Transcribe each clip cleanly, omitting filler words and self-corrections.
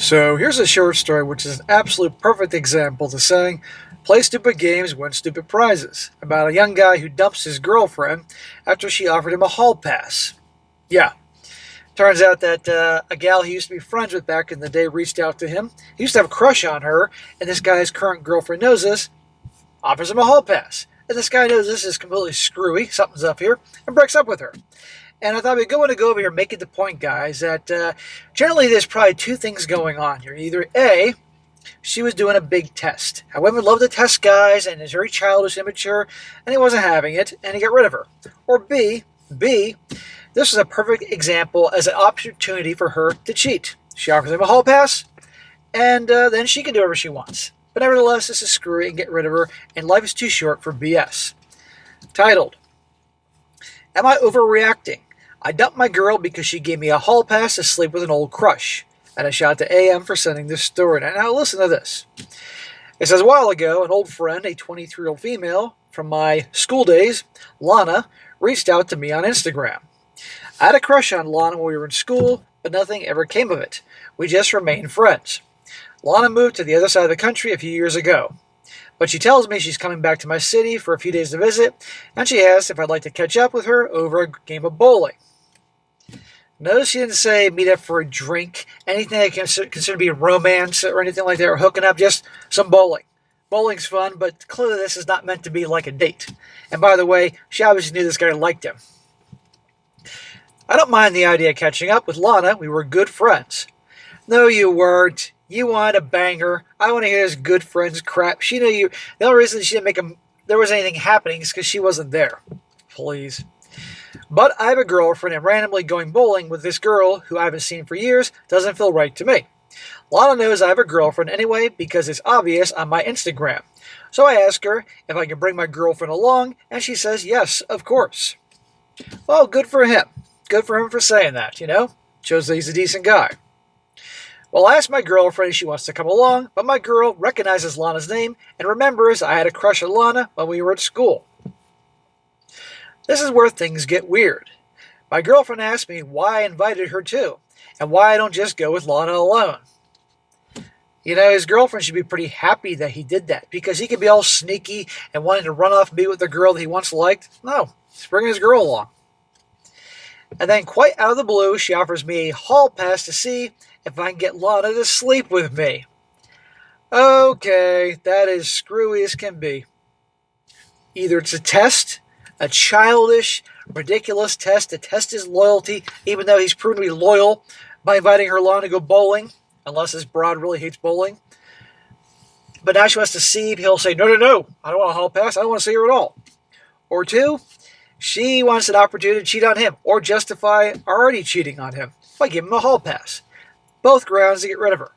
So here's a short story which is an absolute perfect example to saying, play stupid games, win stupid prizes, about a young guy who dumps his girlfriend after she offered him a hall pass. Yeah, turns out that a gal he used to be friends with back in the day reached out to him. He used to have a crush on her, and this guy's current girlfriend knows this, offers him a hall pass. And this guy knows this is completely screwy, something's up here, and breaks up with her. And I thought it'd be a good one to go over here and make it the point, guys, that generally there's probably two things going on here. Either A, she was doing a big test. How women love to test guys, and is very childish, immature, and he wasn't having it, and he got rid of her. Or B, this is a perfect example as an opportunity for her to cheat. She offers him a hall pass, and then she can do whatever she wants. But nevertheless, this is screwy and get rid of her, and life is too short for BS. Titled, Am I Overreacting? I dumped my girl because she gave me a hall pass to sleep with an old crush. And a shout out to AM for sending this story. Now listen to this. It says, a while ago, an old friend, a 23-year-old female from my school days, Lana, reached out to me on Instagram. I had a crush on Lana when we were in school, but nothing ever came of it. We just remained friends. Lana moved to the other side of the country a few years ago. But she tells me she's coming back to my city for a few days to visit, and she asked if I'd like to catch up with her over a game of bowling. Notice she didn't say meet up for a drink, anything I consider to be romance or anything like that, or hooking up, just some bowling. Bowling's fun, but clearly this is not meant to be like a date. And by the way, she obviously knew this guy liked him. I don't mind the idea of catching up with Lana. We were good friends. No, you weren't. You wanted a banger. I want to hear this good friends crap. She knew you. The only reason she didn't make there was anything happening is because she wasn't there. Please. But I have a girlfriend, and randomly going bowling with this girl who I haven't seen for years doesn't feel right to me. Lana knows I have a girlfriend anyway because it's obvious on my Instagram. So I ask her if I can bring my girlfriend along, and she says yes, of course. Well, good for him. Good for him for saying that, Shows that he's a decent guy. Well, I asked my girlfriend if she wants to come along, but my girl recognizes Lana's name and remembers I had a crush on Lana when we were at school. This is where things get weird. My girlfriend asked me why I invited her too, and why I don't just go with Lana alone. His girlfriend should be pretty happy that he did that, because he could be all sneaky and wanting to run off and be with the girl that he once liked. No, he's bringing his girl along. And then, quite out of the blue, she offers me a hall pass to see if I can get Lana to sleep with me. Okay, that is screwy as can be. Either it's a test, a childish, ridiculous test to test his loyalty, even though he's proven to be loyal by inviting her along to go bowling, unless this broad really hates bowling. But now she wants to see if he'll say, no, I don't want a hall pass, I don't want to see her at all. Or two, she wants an opportunity to cheat on him, or justify already cheating on him by giving him a hall pass. Both grounds to get rid of her.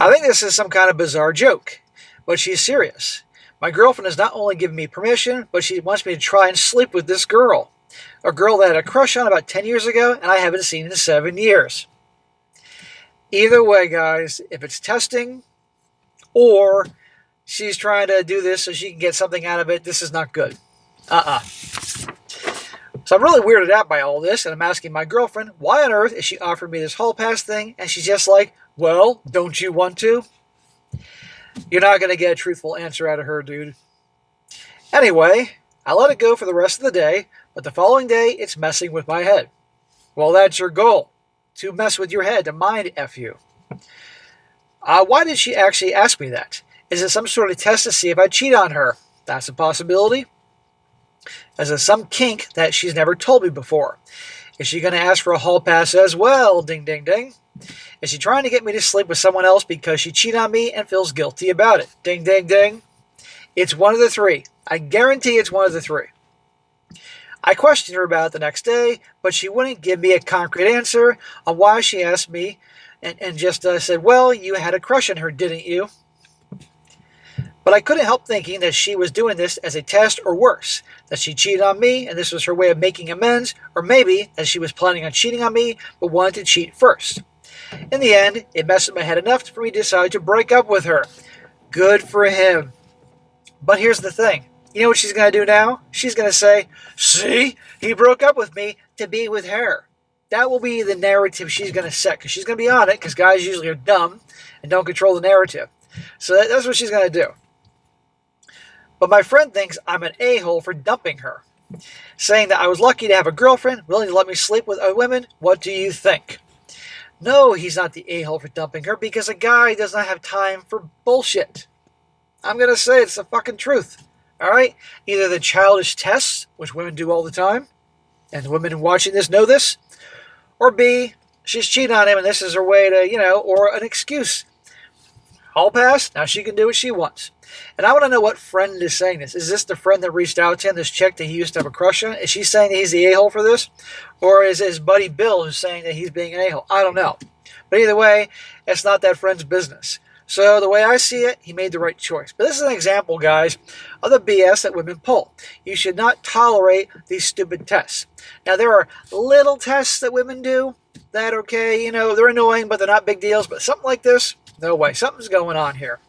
I think this is some kind of bizarre joke, but she's serious. My girlfriend has not only given me permission, but she wants me to try and sleep with this girl. A girl that I had a crush on about 10 years ago, and I haven't seen in 7 years. Either way, guys, if it's testing, or she's trying to do this so she can get something out of it, this is not good. So I'm really weirded out by all this, and I'm asking my girlfriend, why on earth is she offering me this hall pass thing? And she's just like, well, don't you want to? You're not going to get a truthful answer out of her, dude. Anyway, I let it go for the rest of the day, but the following day, it's messing with my head. Well, that's your goal, to mess with your head, to mind F you. Why did she actually ask me that? Is it some sort of test to see if I cheat on her? That's a possibility. Is it some kink that she's never told me before? Is she going to ask for a hall pass as well? Ding, ding, ding. Is she trying to get me to sleep with someone else because she cheated on me and feels guilty about it? Ding, ding, ding. It's one of the three. I guarantee it's one of the three. I questioned her about it the next day, but she wouldn't give me a concrete answer on why she asked me, and just said, well, you had a crush on her, didn't you? But I couldn't help thinking that she was doing this as a test, or worse, that she cheated on me and this was her way of making amends, or maybe that she was planning on cheating on me but wanted to cheat first. In the end, it messed with my head enough for me to decide to break up with her. Good for him. But here's the thing. You know what she's going to do now? She's going to say, see, he broke up with me to be with her. That will be the narrative she's going to set, because she's going to be on it, because guys usually are dumb and don't control the narrative. So that's what she's going to do. But my friend thinks I'm an a-hole for dumping her, saying that I was lucky to have a girlfriend willing to let me sleep with other women. What do you think? No, he's not the a-hole for dumping her, because a guy does not have time for bullshit. I'm going to say it's the fucking truth. All right? Either the childish tests, which women do all the time, and the women watching this know this, or B, she's cheating on him and this is her way to, or an excuse. Hall pass, now she can do what she wants. And I want to know what friend is saying this. Is this the friend that reached out to him, this chick that he used to have a crush on? Is she saying that he's the a-hole for this? Or is it his buddy Bill who's saying that he's being an a-hole? I don't know. But either way, it's not that friend's business. So the way I see it, he made the right choice. But this is an example, guys, of the BS that women pull. You should not tolerate these stupid tests. Now, there are little tests that women do that, okay, they're annoying, but they're not big deals. But something like this, no way. Something's going on here.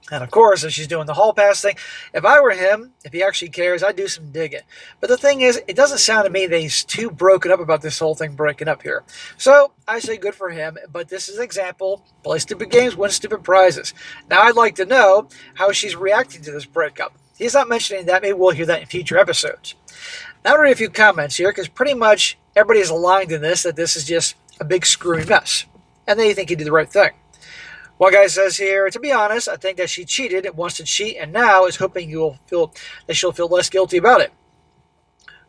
And of course, if she's doing the hall pass thing, if I were him, if he actually cares, I'd do some digging. But the thing is, it doesn't sound to me that he's too broken up about this whole thing breaking up here. So I say good for him, but this is an example. Play stupid games, win stupid prizes. Now I'd like to know how she's reacting to this breakup. He's not mentioning that. Maybe we'll hear that in future episodes. Now I'm going to read a few comments here, because pretty much everybody's aligned in this, that this is just a big screwy mess. And they think he did the right thing. One guy says here, to be honest, I think that she cheated and wants to cheat and now is hoping that she'll feel less guilty about it.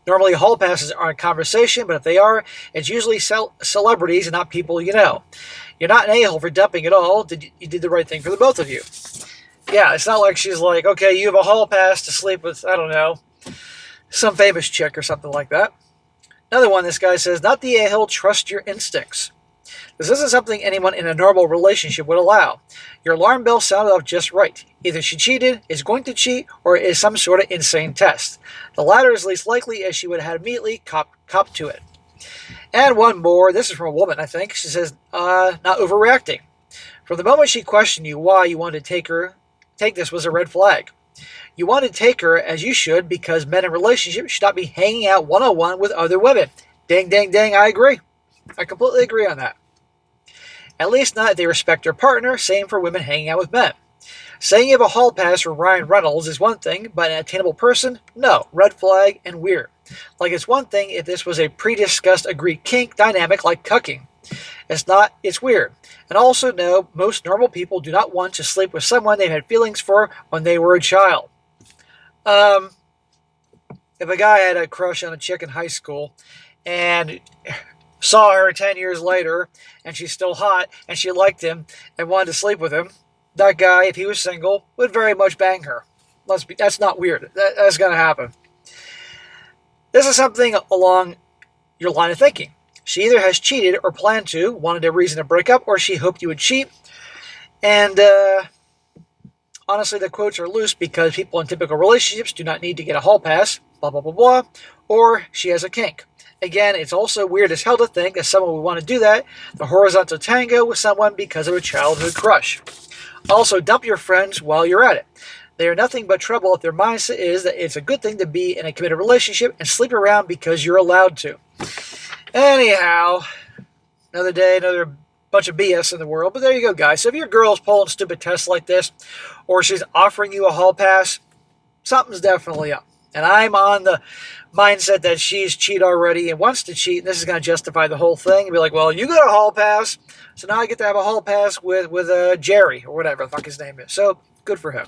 Normally, hall passes aren't a conversation, but if they are, it's usually celebrities and not people you know. You're not an a-hole for dumping at all. You did the right thing for the both of you. Yeah, it's not like she's like, okay, you have a hall pass to sleep with, I don't know, some famous chick or something like that. Another one, this guy says, not the a-hole, trust your instincts. This isn't something anyone in a normal relationship would allow. Your alarm bell sounded off just right. Either she cheated, is going to cheat, or it is some sort of insane test. The latter is least likely, as she would have immediately cop to it. And one more. This is from a woman, I think. She says, not overreacting. From the moment she questioned you why you wanted to take this was a red flag. You wanted to take her, as you should, because men in relationships should not be hanging out one-on-one with other women. Ding, ding, ding, I agree. I completely agree on that. At least not if they respect their partner, same for women hanging out with men. Saying you have a hall pass for Ryan Reynolds is one thing, but an attainable person? No, red flag and weird. Like it's one thing if this was a pre-discussed agreed kink dynamic like cucking. It's not, it's weird. And also no, most normal people do not want to sleep with someone they've had feelings for when they were a child. If a guy had a crush on a chick in high school and saw her 10 years later, and she's still hot, and she liked him, and wanted to sleep with him, that guy, if he was single, would very much bang her. That's not weird. That's going to happen. This is something along your line of thinking. She either has cheated or planned to, wanted a reason to break up, or she hoped you would cheat. And honestly, the quotes are loose because people in typical relationships do not need to get a hall pass, blah, blah, blah, blah, or she has a kink. Again, it's also weird as hell to think that someone would want to do that, the horizontal tango with someone because of a childhood crush. Also, dump your friends while you're at it. They are nothing but trouble if their mindset is that it's a good thing to be in a committed relationship and sleep around because you're allowed to. Anyhow, another day, another bunch of BS in the world. But there you go, guys. So if your girl's pulling stupid tests like this, or she's offering you a hall pass, something's definitely up. And I'm on the mindset that she's cheated already and wants to cheat, and this is going to justify the whole thing and be like, well, you got a hall pass, so now I get to have a hall pass with Jerry, or whatever the fuck his name is. So, good for him.